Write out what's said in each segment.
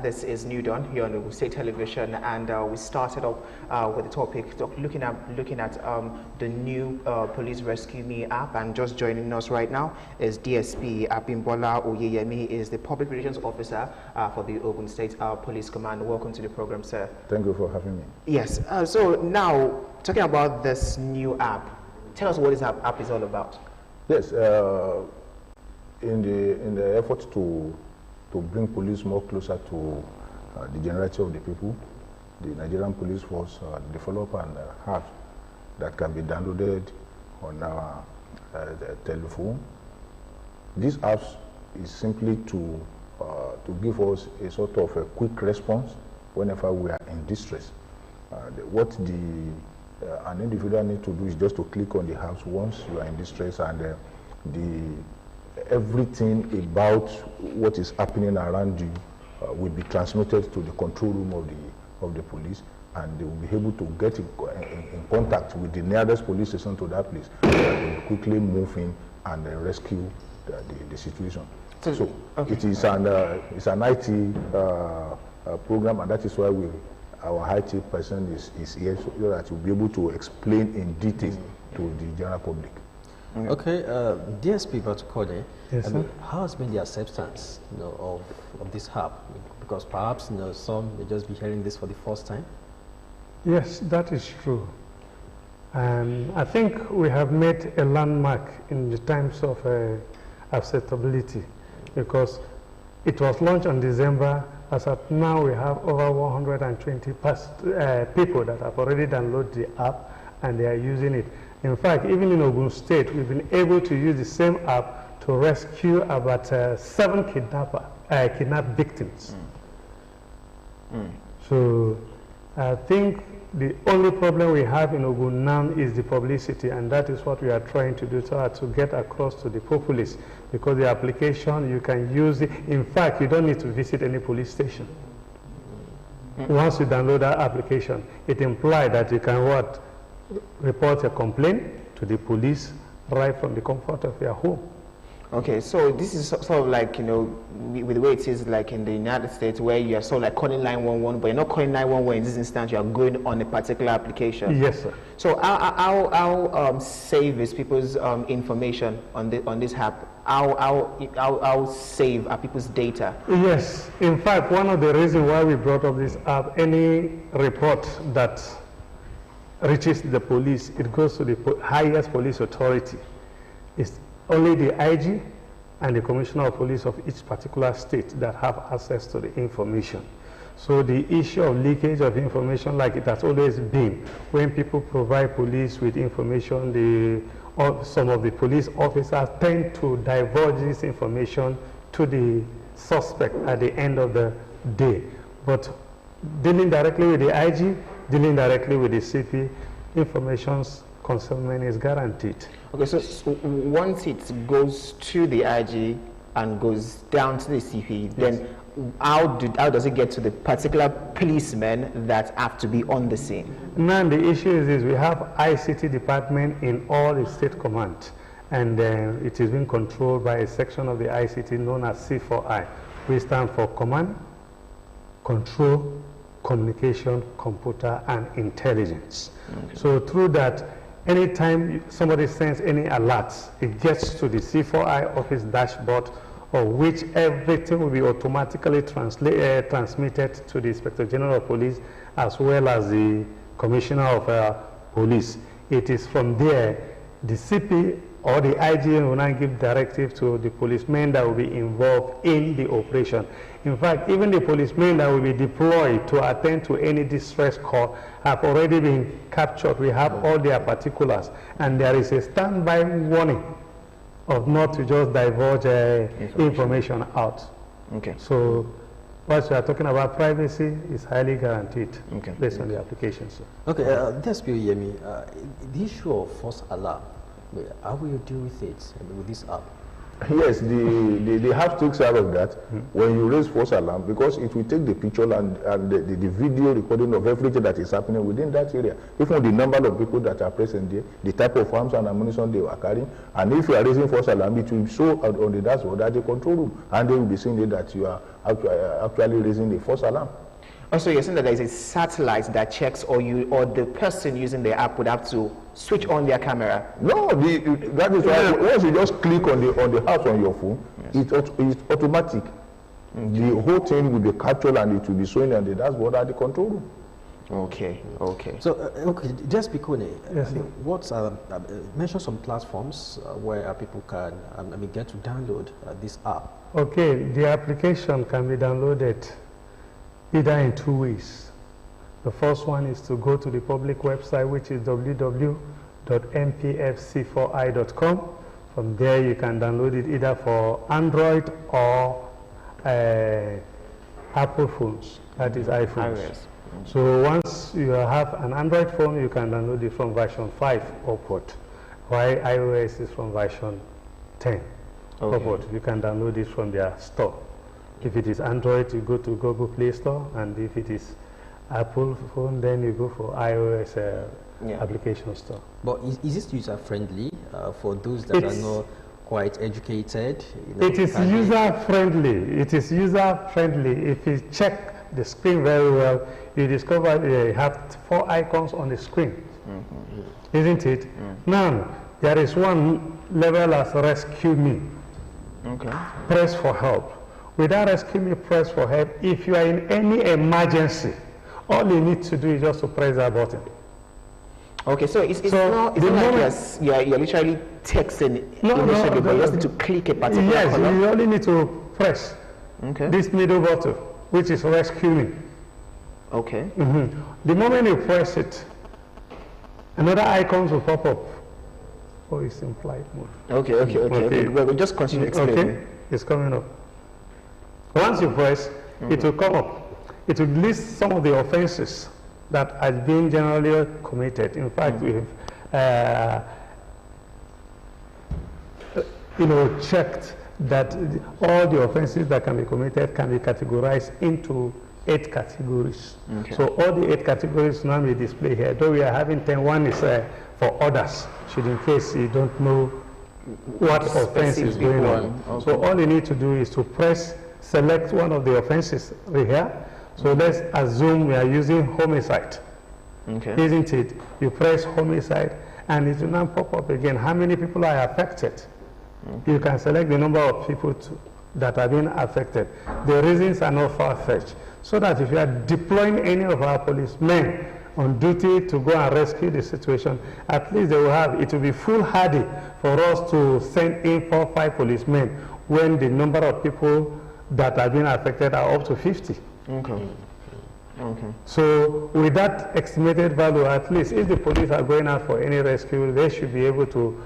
This is Newdawn here on the State Television, and we started off with the topic looking at the new Police Rescue Me app. And just joining us right now is DSP Abimbola Oyeyemi, is the Public Relations Officer for the Ogun State Police Command. Welcome to the program, sir. Thank you for having me. Yes. So now talking about this new app, tell us what this app is all about. Yes. In the effort to bring police more closer to the generality of the people, the Nigerian Police Force develop an app that can be downloaded on our telephone. This app is simply to give us a sort of a quick response whenever we are in distress. What an individual needs to do is just to click on the app once you are in distress, and everything about what is happening around you will be transmitted to the control room of the police, and they will be able to get in contact with the nearest police station to that place. They will quickly move in and rescue the situation. So okay. It is an IT program, and that is why our IT person is here, so that we'll be able to explain in detail to the general public. Okay, DSP Batukode, yes, how has been the acceptance of this app? Because perhaps some may just be hearing this for the first time. Yes, that is true. And I think we have made a landmark in the times of acceptability, because it was launched on December. As of now, we have over 120 people that have already downloaded the app and they are using it. In fact, even in Ogun State, we've been able to use the same app to rescue about 7 kidnapped victims. So I think the only problem we have in Ogun now is the publicity, and that is what we are trying to do to get across to the populace, because the application, you can use it. In fact, you don't need to visit any police station. Once you download that application, it implies that you can report a complaint to the police right from the comfort of your home. Okay, so this is sort of like, with the way it is like in the United States, where you are sort of like calling 911, but you're not calling 911 in this instance, you are going on a particular application. Yes, sir. So how safe is people's information on this app? How safe are people's data? Yes, in fact, one of the reasons why we brought up this app, any report that reaches the police, it goes to the highest police authority. It's only the IG and the Commissioner of Police of each particular state that have access to the information. So the issue of leakage of information, like it has always been, when people provide police with information, some of the police officers tend to divulge this information to the suspect at the end of the day. But dealing directly with the IG, dealing directly with the CP, information's concealment is guaranteed. Okay, so once it goes to the IG and goes down to the CP, then how does it get to the particular policemen that have to be on the scene? Now the issue is this: we have ICT department in all the state commands, and it is being controlled by a section of the ICT known as C4I. We stand for Command, Control, Communication, Computer, and Intelligence. Okay. So through that, anytime somebody sends any alerts, it gets to the C4I office dashboard, of which everything will be automatically transmitted to the Inspector General of Police as well as the Commissioner of Police. It is from there the CP or the IGN will now give directive to the policemen that will be involved in the operation. In fact, even the policemen that will be deployed to attend to any distress call have already been captured. We have all their particulars, and there is a standby warning of not to just divulge information out. Okay. So what we are talking about, privacy is highly guaranteed based on the applications. Okay, DSP Oyeyemi, the issue of false alarm, how will you deal with it with this app? Yes, the haptics out of that, when you raise false alarm, because it will take the picture and the video recording of everything that is happening within that area, even the number of people that are present there, the type of arms and ammunition they are carrying, and if you are raising false alarm, it will show on the dashboard at the control room, and they will be seeing that you are actually raising the false alarm. Also, you're saying that there is a satellite that checks, or the person using the app would have to switch on their camera? No, that is why once you just click on the house on your phone, yes, it's automatic. The whole thing will be captured and it will be showing on the dashboard at the control room. Okay, okay. So, okay, just Bikone, yes, mention some platforms where people can get to download this app. Okay, the application can be downloaded either in two ways. The first one is to go to the public website, which is www.mpfc4i.com. From there, you can download it either for Android or Apple phones, that is iPhones. iOS. So once you have an Android phone, you can download it from version 5 upward, while iOS is from version 10 upward. You can download it from their store. If it is Android, you go to Google Play Store, and if it is Apple phone, then you go for iOS application store. But is this user-friendly for those that are not quite educated? It is user-friendly. It is user-friendly. If you check the screen very well, you discover you have 4 icons on the screen. Isn't it? Now, there is one level as rescue me. Okay. Press for help. Without rescue me, press for help. If you are in any emergency, all you need to do is just to press that button. Okay, so it's not like you're literally texting initially, but you just need to click a particular color. You only need to press this middle button, which is rescue me. Okay. The moment you press it, another icon will pop up. Oh, it's in flight mode. Okay. We'll just continue explaining. Okay, it's coming up. Once you press, it will come up. It will list some of the offenses that are being generally committed. In fact, we've checked that all the offenses that can be committed can be categorized into 8 categories. So all the 8 categories now we display here. Though we are having 10, one is for others, should in case you don't know what offense is going on. So all you need to do is to select one of the offenses right here. So let's assume we are using homicide. Isn't it? You press homicide and it will now pop up again. How many people are affected? You can select the number of people that are being affected. The reasons are not far-fetched. So that if you are deploying any of our policemen on duty to go and rescue the situation, at least they will have, it will be foolhardy for us to send in 4 or 5 policemen when the number of people that are being affected are up to 50. So with that estimated value, at least if the police are going out for any rescue, they should be able to,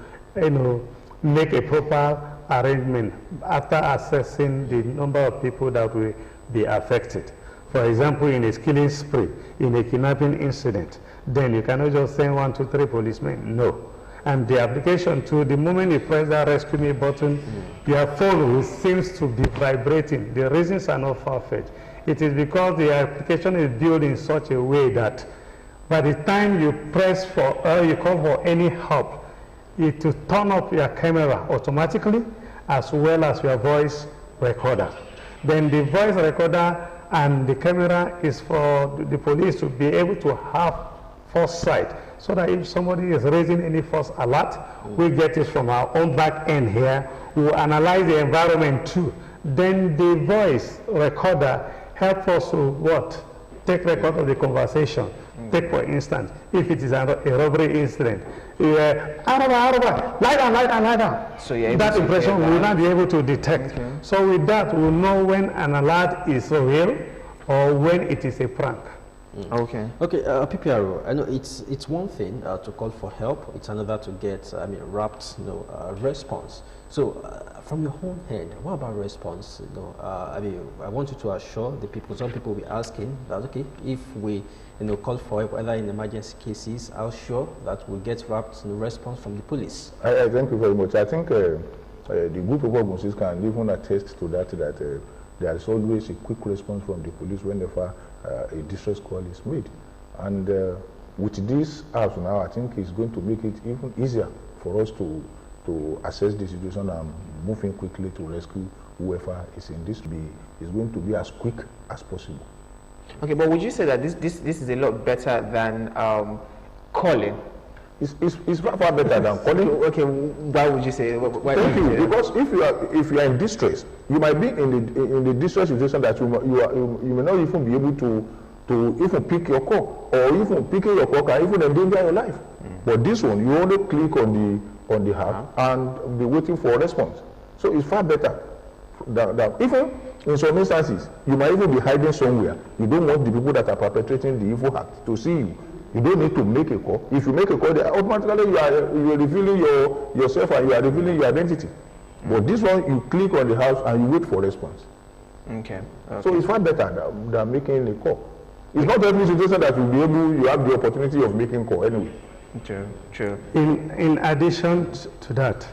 make a proper arrangement after assessing the number of people that will be affected. For example, in a killing spree, in a kidnapping incident, then you cannot just send 1, 2, 3 policemen. No. And the application too, the moment you press that rescue me button, your phone seems to be vibrating. The reasons are not far-fetched. It is because the application is built in such a way that by the time you press for or you call for any help, it will turn up your camera automatically as well as your voice recorder. Then the voice recorder and the camera is for the police to be able to have foresight, so that if somebody is raising any false alert, we get it from our own back end here. We'll analyze the environment too. Then the voice recorder helps us to take record of the conversation. Take for instance, if it is a robbery incident, lie down. So that impression we will not be able to detect. So with that, we'll know when an alert is real or when it is a prank. PPRO, I know it's one thing to call for help, it's another to get rapt response. So from your own hand, what about response? I want you to assure the people, some people will be asking that, okay, if we call for help, whether in emergency cases, I'll sure that we'll get rapt response from the police. I thank you very much. I think the good people of Ogun can even attest to that, there is always a quick response from the police whenever a distress call is made. And with these apps now, I think it's going to make it even easier for us to assess the situation and move in quickly to rescue whoever is in this. Is going to be as quick as possible. Okay, but would you say that this is a lot better than calling? It's far better than calling. Okay, why would you say? Why Thank you. Because if you are in distress, you might be in the distress situation that you may not even be able to even pick your call, or even picking your call can even endanger your life. But this one, you only click on the app and be waiting for a response. So it's far better than even in some instances, you might even be hiding somewhere. You don't want the people that are perpetrating the evil act to see you. You don't need to make a call. If you make a call, automatically you are revealing yourself and you are revealing your identity. But this one, you click on the house and you wait for response. Okay. So it's far better than making a call. It's not every situation that you have the opportunity of making a call anyway. True. In addition to that,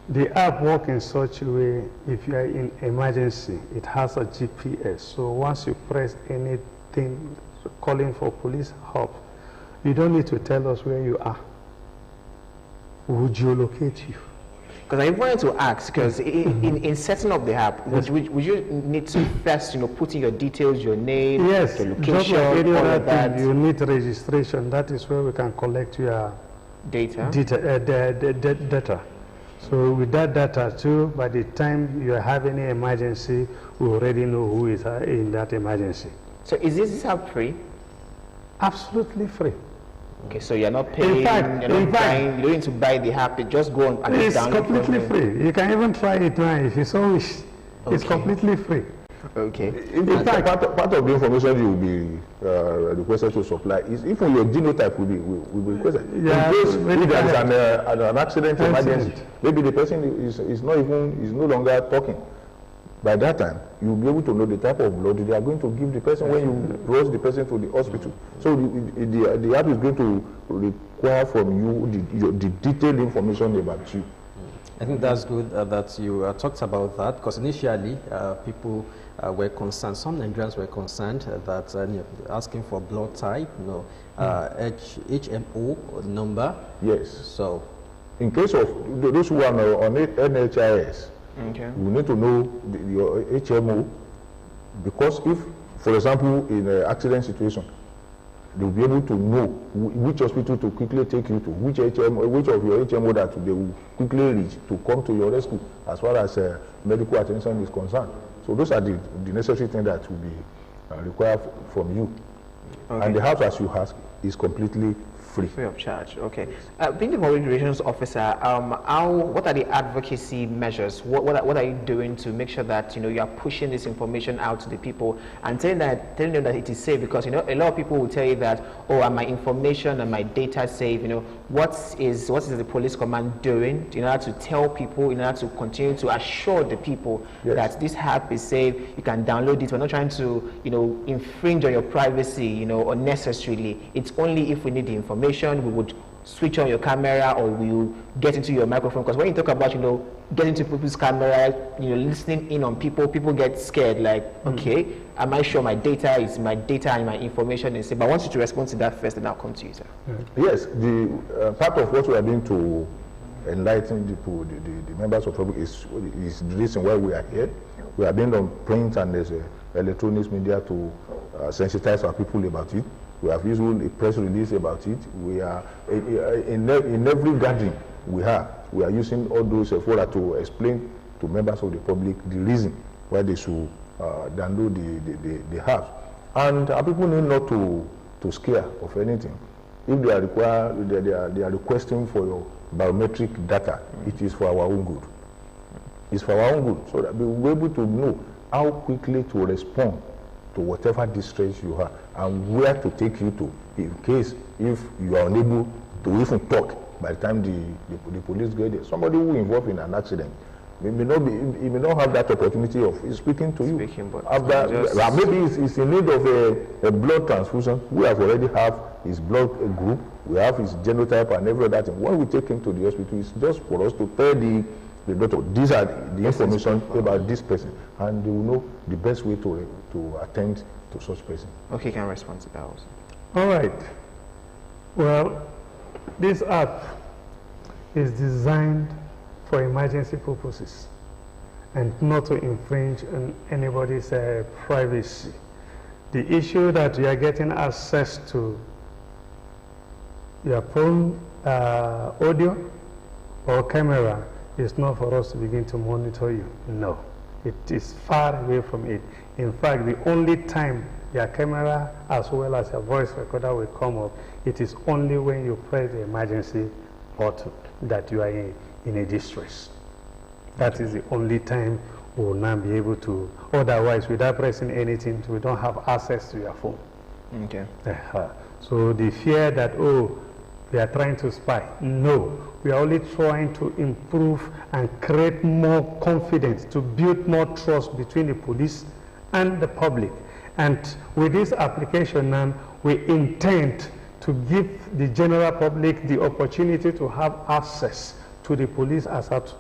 the app works in such a way, if you are in emergency, it has a GPS. So once you press anything calling for police help, you don't need to tell us where you are. We'll geolocate you. Because I wanted to ask, because in setting up the app, would you need to first, put in your details, your name, yes, your location, just like any all other of that? thing, you need registration. That is where we can collect your Data. Data. So with that data too, by the time you have any emergency, we already know who is in that emergency. So is this app free? Absolutely free. Okay, so you're not paying, you're not buying, you don't need to buy the app, you just go on and it's download completely free. You can even try it now if you so wish. It's Okay. completely free. Okay. In fact, part of the information you will be requested to supply is even your genotype will be requested. Yeah, in case very if there is correct. an accident emergency, maybe the person is no longer talking. By that time, you'll be able to know the type of blood they are going to give the person when you rush the person to the hospital. So the app is going to require from you the detailed information about you. I think that's good that you talked about that, because initially people were concerned, some Nigerians were concerned that asking for blood type, HMO number. Yes. So, in case of those who are on NHIS, Okay. you need to know your HMO, because if, for example, in an accident situation, they'll be able to know which hospital to quickly take you to, which of your HMO that they will quickly reach to come to your rescue as far as medical attention is concerned. So those are the necessary things that will be required from you. Okay. And the house, as you ask, is completely free. Free of charge. Okay. Being the public relations officer, what are the advocacy measures? What are you doing to make sure that you are pushing this information out to the people and telling them that it is safe? Because a lot of people will tell you that, oh, are my information and my data safe? What is the police command doing in order to tell people, in order to continue to assure the people that this app is safe? You can download it. We're not trying to infringe on your privacy unnecessarily. It's only if we need the information we would switch on your camera or we will get into your microphone. Because when you talk about getting to people's camera, listening in on people get scared, like, okay, am I sure my data and my information is safe? But I want you to respond to that first and I'll come to you, sir. Yes, the part of what we are doing to enlighten the members of the public is the reason why we are here. We are doing on print and there's electronics media to sensitize our people about it. We have used a press release about it. We are in every gathering we are using all those fora to explain to members of the public the reason why they should download the app. And our people need not to scare of anything. If they are requesting for your biometric data, it is for our own good. It's for our own good, so that we will be able to know how quickly to respond to whatever distress you have and where to take you to in case if you are unable to even talk by the time the police get there. Somebody who is involved in an accident he may not have that opportunity of speaking to you. Maybe he's in need of a blood transfusion. We have already have his blood group, we have his genotype and every other thing. When we take him to the hospital, it's just for us to tell the These are the information about this person, and they will know the best way to attend to such person. Okay, can respond to that also. All right. Well, this app is designed for emergency purposes and not to infringe on anybody's privacy. The issue that you are getting access to your phone audio or camera is not for us to begin to monitor you. No, it is far away from it. In fact, the only time your camera as well as your voice recorder will come up, it is only when you press the emergency button that you are in a distress. That is the only time we will not be able to. Otherwise, without pressing anything, we don't have access to your phone. Okay. So the fear that, oh, we are trying to spy. No, we are only trying to improve and create more confidence, to build more trust between the police and the public. And with this application now, we intend to give the general public the opportunity to have access to the police as at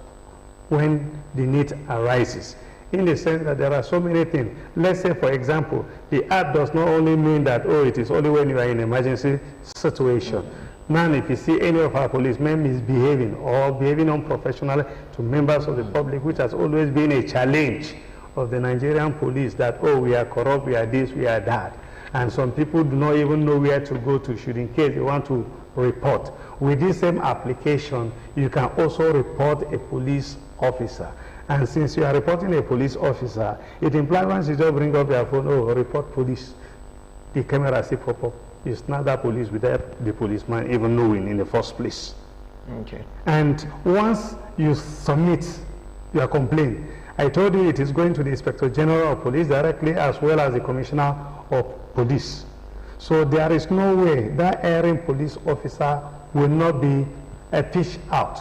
when the need arises. In the sense that there are so many things. Let's say, for example, the app does not only mean that, oh, it is only when you are in an emergency situation. Now, if you see any of our policemen misbehaving or behaving unprofessionally to members of the public, which has always been a challenge of the Nigerian police, that, oh, we are corrupt, we are this, we are that. And some people do not even know where to go to shoot in case they want to report. With this same application, you can also report a police officer. And since you are reporting a police officer, it implies once you just bring up your phone, oh, report police, the camera still pop up. It's not that police without the policeman even knowing in the first place. Okay. And once you submit your complaint, I told you it is going to the Inspector General of Police directly, as well as the Commissioner of Police. So there is no way that erring police officer will not be fished out.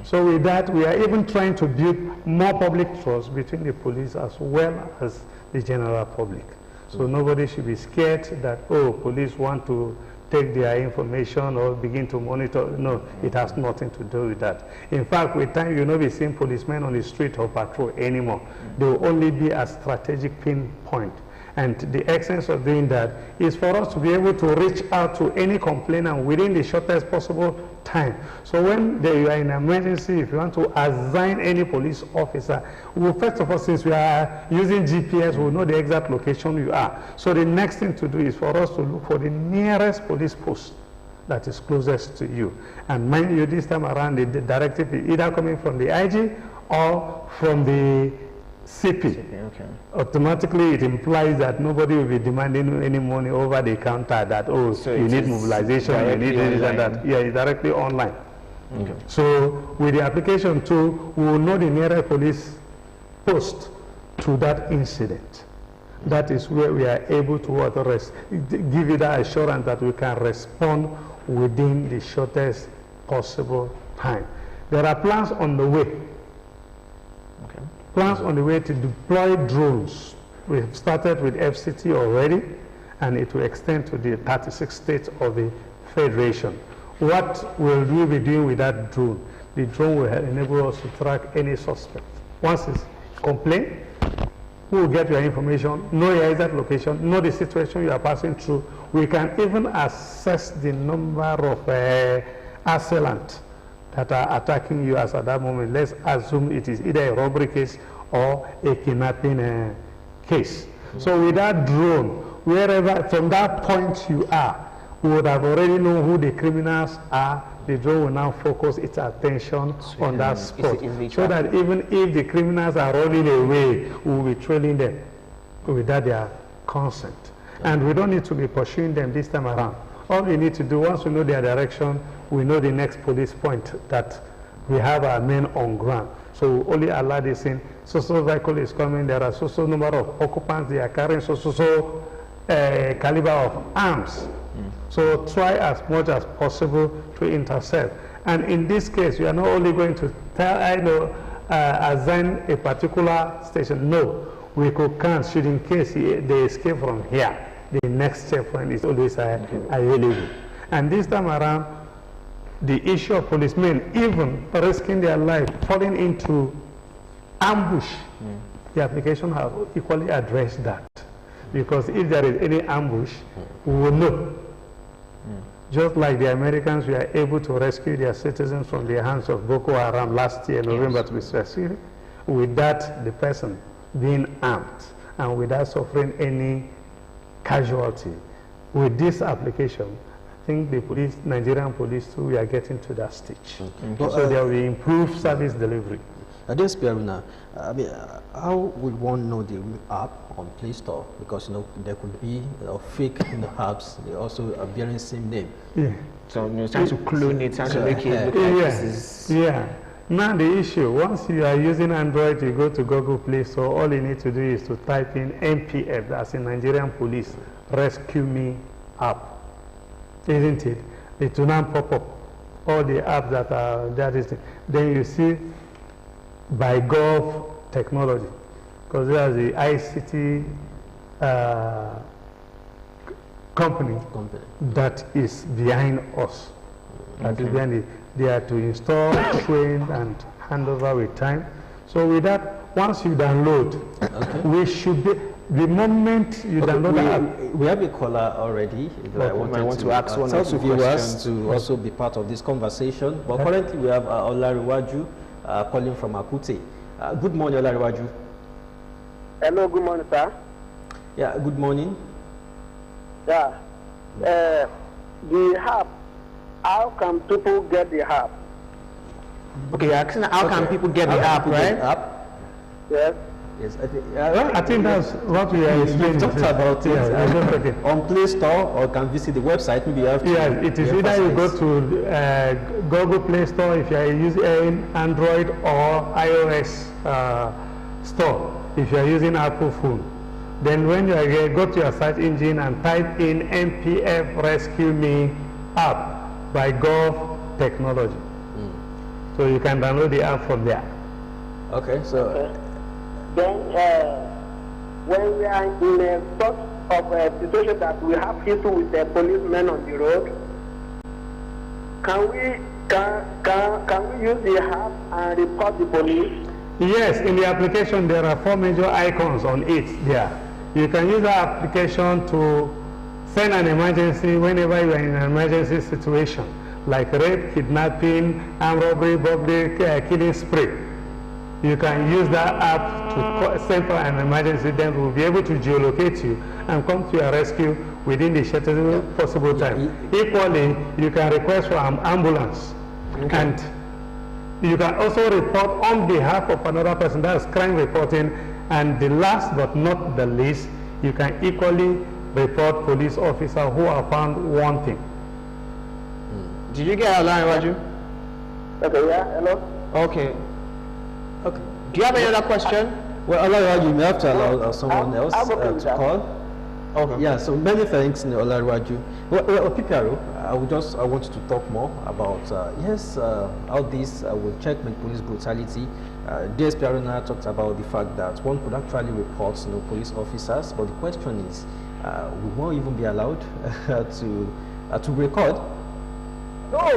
So with that, we are even trying to build more public trust between the police as well as the general public. So nobody should be scared that, oh, police want to take their information or begin to monitor. No, it has nothing to do with that. In fact, with time, you'll not be seeing policemen on the street or patrol anymore. They will only be a strategic pinpoint. And the essence of doing that is for us to be able to reach out to any complainant within the shortest possible time. So when you are in an emergency, if you want to assign any police officer, well, first of all, since we are using GPS, we'll know the exact location you are. So the next thing to do is for us to look for the nearest police post that is closest to you. And mind you, this time around, the directive is either coming from the IG or from the CP. Okay. Automatically, it implies that nobody will be demanding any money over the counter that, oh, so you need mobilization, you need this and that. Yeah, it's directly online. Okay. So with the application too, we will know the nearest police post to that incident. That is where we are able to give you that assurance that we can respond within the shortest possible time. There are plans on the way. Okay. Plans on the way to deploy drones. We've started with FCT already, and it will extend to the 36 states of the Federation. What will we be doing with that drone? The drone will enable us to track any suspect. Once it's complained, we will get your information, know your exact location, know the situation you are passing through. We can even assess the number of assailants that are attacking you as at that moment. Let's assume it is either a robbery case or a kidnapping case. So with that drone, wherever, from that point you are, we would have already known who the criminals are. The drone will now focus its attention on that spot. So that even if the criminals are running away, we will be trailing them without their consent. And we don't need to be pursuing them this time around. All we need to do, once we know their direction, we know the next police point that we have our men on ground. So we only allow this in. So vehicle is coming, there are so number of occupants, they are carrying so caliber of arms. So try as much as possible to intercept. And in this case, you are not only going to assign a particular station. No, we could count, should in case they escape from here, the next checkpoint is always available. And this time around, the issue of policemen even risking their life, falling into ambush, the application has equally addressed that. Because if there is any ambush, we will know. Just like the Americans were able to rescue their citizens from the hands of Boko Haram last year, November to be specific, without the person being armed and without suffering any casualty. With this application, I think the police, Nigerian police too, we are getting to that stage. So there will be improved service delivery. DSP Aruna, I mean, how would one know the app on Play Store? Because there could be fake apps. They also are bearing the same name. Yeah. So trying to clone it, trying to make it look like this is... Yeah. Now the issue, once you are using Android, you go to Google Play Store, all you need to do is to type in NPF, that's in Nigerian Police Rescue Me app. Isn't it? It will now pop up all the apps that are there. Then you see by Gov technology, because there's the ICT company that is behind us. That is behind it. They are to install, train, and hand over with time. So with that, once you download, we should be, the moment you download the app. We have a caller already. I want to ask one or two viewers to also be part of this conversation. But currently we have Olariwaju calling from Akute. Good morning, Olariwaju. Hello, good morning, sir. Yeah, good morning. Yeah. The app, how can people get the app? Okay, you're asking how can people get the app, right? Yes. Yes, I think that's what we are explaining. We've talked about it. Yeah, on Play Store, or can visit the website. Maybe you have to. Yeah, it is either you go to Google Play Store if you are using Android, or iOS store if you are using Apple phone. Then when you are here, go to your search engine and type in NPF Rescue Me app by Gov Technology. So you can download the app from there. Okay, so. Okay. Then, when we are in a sort of a situation that we have issue with the policemen on the road, can we use the app and report the police? Yes, in the application there are 4 major icons on it there. You can use the application to send an emergency whenever you are in an emergency situation, like rape, kidnapping, armed robbery, burglary, killing spree. You can use that app to send for an emergency, then we'll be able to geolocate you and come to your rescue within the shortest possible time. Equally, you can request for an ambulance. And you can also report on behalf of another person, that's crime reporting. And the last but not the least, you can equally report police officers who are found wanting. Did you get a line, Raju? Okay, yeah, hello? Okay. Okay. Do you have any other question? Well, Olariwaju, you may have to allow someone else to call. Okay. Yeah, so many thanks, Olariwaju. Well, PPRO, I want you to talk more about, how this will check police brutality. DSP Aruna talked about the fact that one could actually report police officers, but the question is, we won't even be allowed to record. No,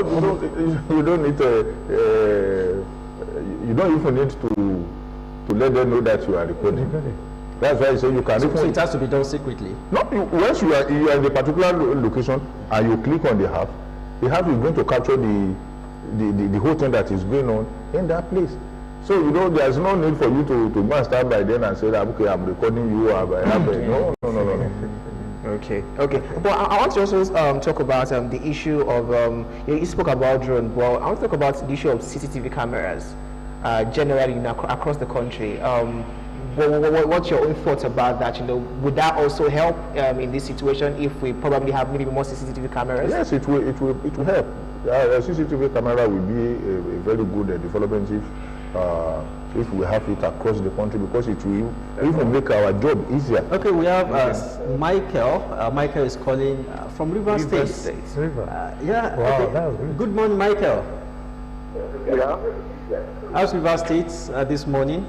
you don't need to. You don't even need to let them know that you are recording. That's why I say you can. So it has to be done secretly. No, once you are in a particular location and you click on the app is going to capture the whole thing that is going on in that place. So there's no need for you to go and start by then and say that okay, I'm recording you. No. Okay. But I want to also talk about the issue of you spoke about drone. Well, I want to talk about the issue of CCTV cameras generally across the country. What's your own thoughts about that? Would that also help in this situation if we probably have maybe more CCTV cameras? Yes, it will help. A CCTV camera will be a very good development if we have it across the country, because it will even make our job easier. Okay, we have Michael. Michael is calling from River State. Yeah. Wow, okay. that was good. Good morning, Michael. Yeah. How's River State this morning?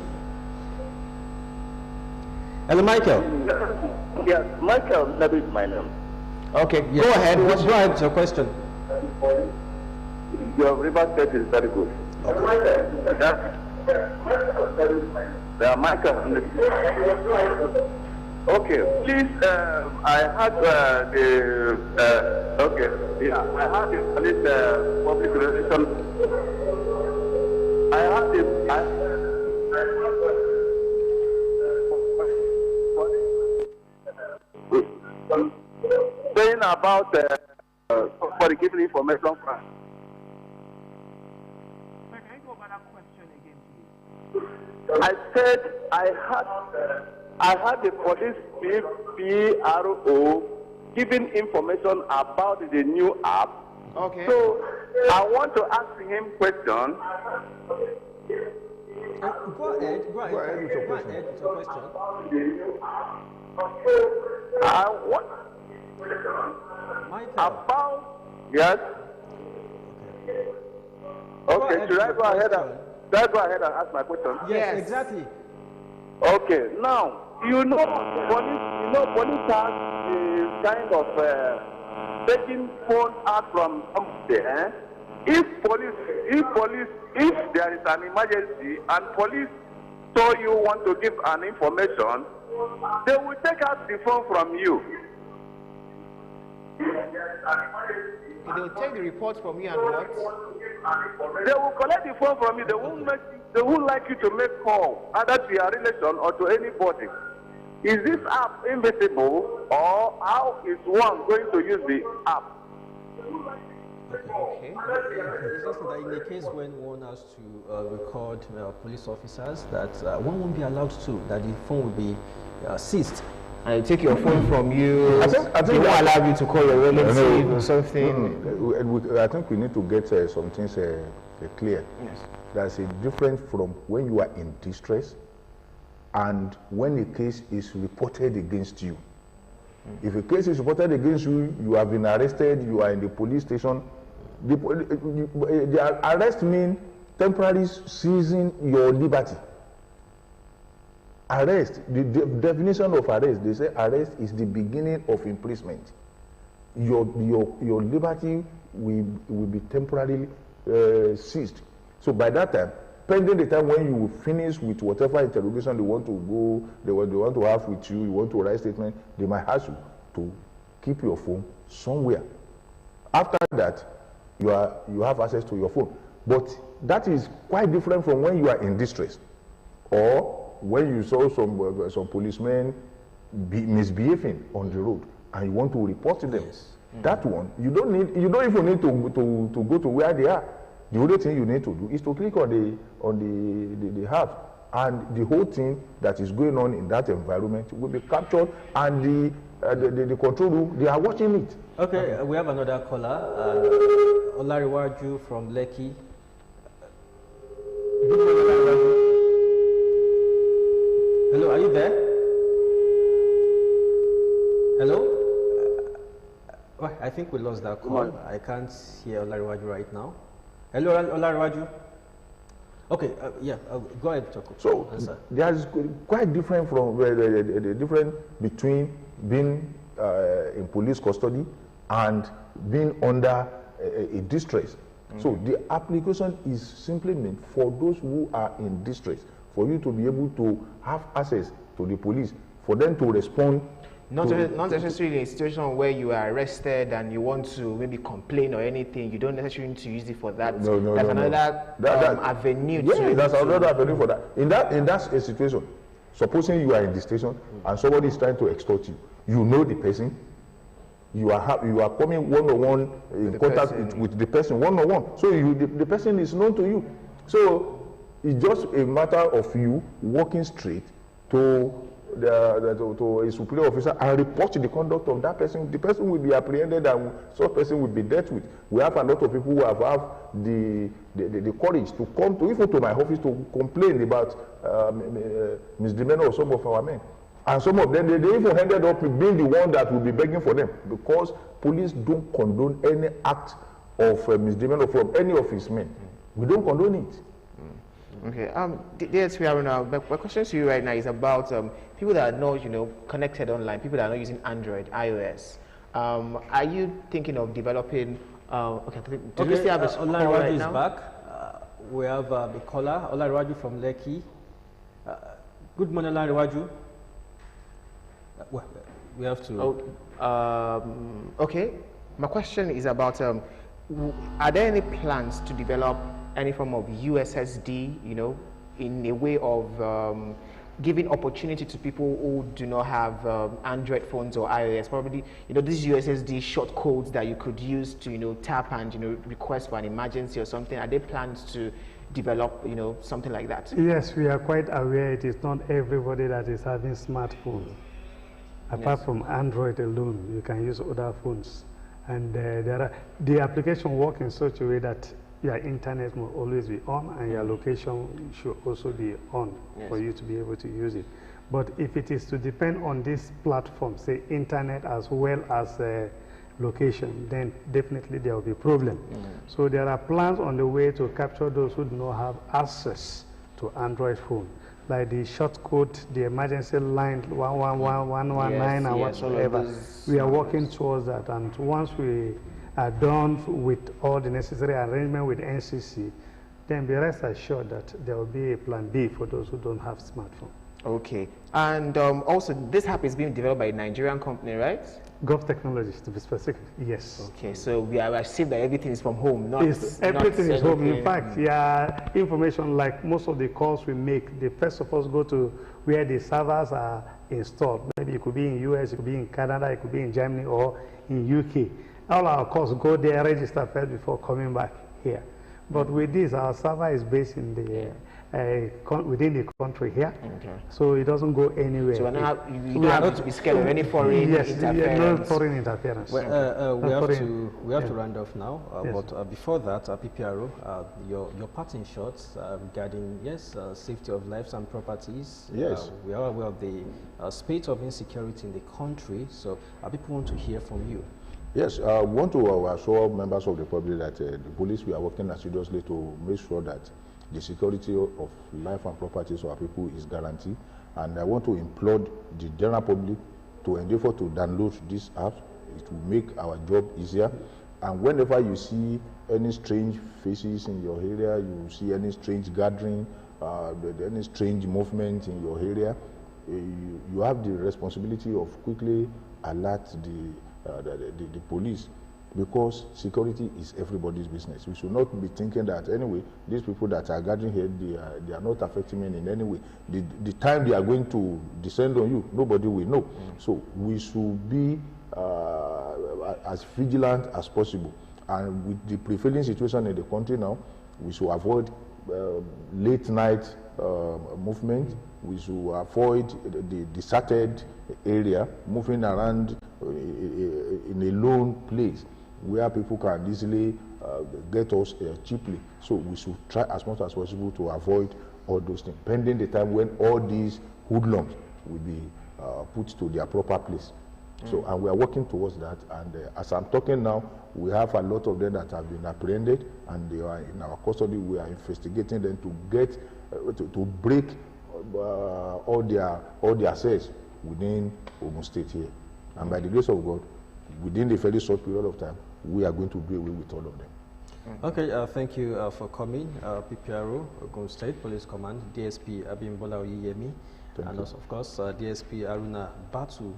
Hello, Michael. Yes, Michael, that is my name. Okay, Yes. go ahead. Go ahead with your question. Your river state is very good. Michael. Okay, please, I had I had the police public relations. I had saying about for giving information from. I said I had the police PRO giving information about the new app. Okay. So I want to ask him question. Go ahead with your question. I want about yes. Okay, should I go ahead and ask my question? Yes, exactly. Okay, now police has kind of taking phone out from somewhere. If there is an emergency and police saw you want to give an information, they will take out the phone from you. They will take the report from you and what? They will collect the phone from you. They won't like you to make call either to your relation or to anybody. Is this app invisible, or how is one going to use the app? Okay. It's just that in the case when one has to record police officers, that one won't be allowed to, that the phone will be seized. And they take your phone from you. I think they won't allow you to call your relative or something. I think we need to get some things clear. Yes. That's a difference from when you are in distress and when a case is reported against you. If a case is reported against you, you have been arrested, you are in the police station. The arrest means temporary seizing your liberty. Arrest, the definition of arrest, they say arrest is the beginning of imprisonment. Your liberty will be temporarily seized. So by that time, pending the time when you will finish with whatever interrogation they want to have with you, you want to write statement, they might ask you to keep your phone somewhere. After that, you have access to your phone. But that is quite different from when you are in distress, or when you saw some policemen misbehaving on the road and you want to report to them. Yes. That one, you don't even need to go to where they are. The only thing you need to do is to click on the app, and the whole thing that is going on in that environment will be captured, and the control room, they are watching it. Okay, we have another caller, Olariwaju from Lekki. Good morning, Olariwaju. Hello, are you there? Hello? I think we lost that call. I can't hear Olariwaju right now. Hello, Olariwaju. Okay, go ahead, Toko. So there's quite different from the difference between being in police custody and being under a distress. So the application is simply meant for those who are in distress, for you to be able to have access to the police, for them to respond. Not necessarily in a situation where you are arrested and you want to maybe complain or anything. You don't necessarily need to use it for that. No, that's another avenue. Yeah, that's another avenue for that. In that situation, supposing you are in the station and somebody is trying to extort you, you know the person, you are coming one-on-one in contact with the person one-on-one. So the person is known to you. So it's just a matter of you walking straight to a superior officer and report the conduct of that person. The person will be apprehended and such person will be dealt with. We have a lot of people who have the courage to come to even to my office to complain about misdemeanor of some of our men. And some of them, they even ended up being the one that will be begging for them, because police don't condone any act of misdemeanor from any of his men. We don't condone it. Okay. Yes, we are now. My question to you right now is about people that are not, connected online, people that are not using Android, iOS. Are you thinking of developing Okay, do we still have a call right is now? back. We have the caller, Olariwaju from Lekki. Good morning, Olariwaju. Well, we have to. Okay, my question is about: are there any plans to develop any form of USSD? You know, in a way of giving opportunity to people who do not have Android phones or iOS. Probably, you know, these USSD short codes that you could use to, you know, tap and, you know, request for an emergency or something. Are there plans to develop, you know, something like that? Yes, we are quite aware it is not everybody that is having smartphones. Apart from Android alone, you can use other phones. And the application works in such a way that your internet will always be on and your location should also be on for you to be able to use it. But if it is to depend on this platform, say internet as well as location, then definitely there will be a problem. So there are plans on the way to capture those who do not have access to Android phone, like the short code, the emergency line 111119 and whatsoever. We are working towards that, and once we are done with all the necessary arrangement with NCC, then be rest assured that there will be a plan B for those who don't have smartphone. Okay, and also this app is being developed by a Nigerian company, right? Gov Technologies, to be specific, yes. Okay, so we are assured that everything is from home, everything is home. In fact, yeah, information like most of the calls we make, they first of all go to where the servers are installed. Maybe it could be in US, it could be in Canada, it could be in Germany or in UK. All our calls go there, register first before coming back here. But with this, our server is based in the within the country here, so it doesn't go anywhere. So you don't have to be scared of any foreign interference. No foreign interference. Well, we have to round off now. But before that, PPRO, your parting shots regarding safety of lives and properties. Yes, we are aware of the state of insecurity in the country. So people want to hear from you. Yes, we want to assure members of the public that the police, we are working assiduously to make sure that the security of life and properties of our people is guaranteed. And I want to implore the general public to endeavor to download this app. It will make our job easier. And whenever you see any strange faces in your area, you see any strange gathering, any strange movement in your area, you have the responsibility of quickly alert the police, because security is everybody's business. We should not be thinking that anyway, these people that are gathering here, they are not affecting me in any way. The time they are going to descend on you, nobody will know. So we should be as vigilant as possible. And with the prevailing situation in the country now, we should avoid late night movement. We should avoid the deserted area, moving around in a lone place where people can easily get us cheaply. So we should try as much as possible to avoid all those things, pending the time when all these hoodlums will be put to their proper place. So, and we are working towards that. And as I'm talking now, we have a lot of them that have been apprehended, and they are in our custody. We are investigating them to get to break all their cells within Ogun State here. And by the grace of God, within a very short period of time, we are going to do away with all of them. Okay, thank you for coming, PPRO, Ogun State Police Command, DSP Abimbola Oyeyemi, and also, of course, DSP Aruna Batu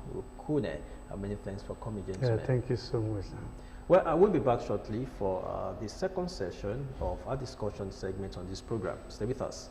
Kune. Many thanks for coming, gentlemen. Thank you so much. Well, I will be back shortly for the second session of our discussion segment on this program. Stay with us.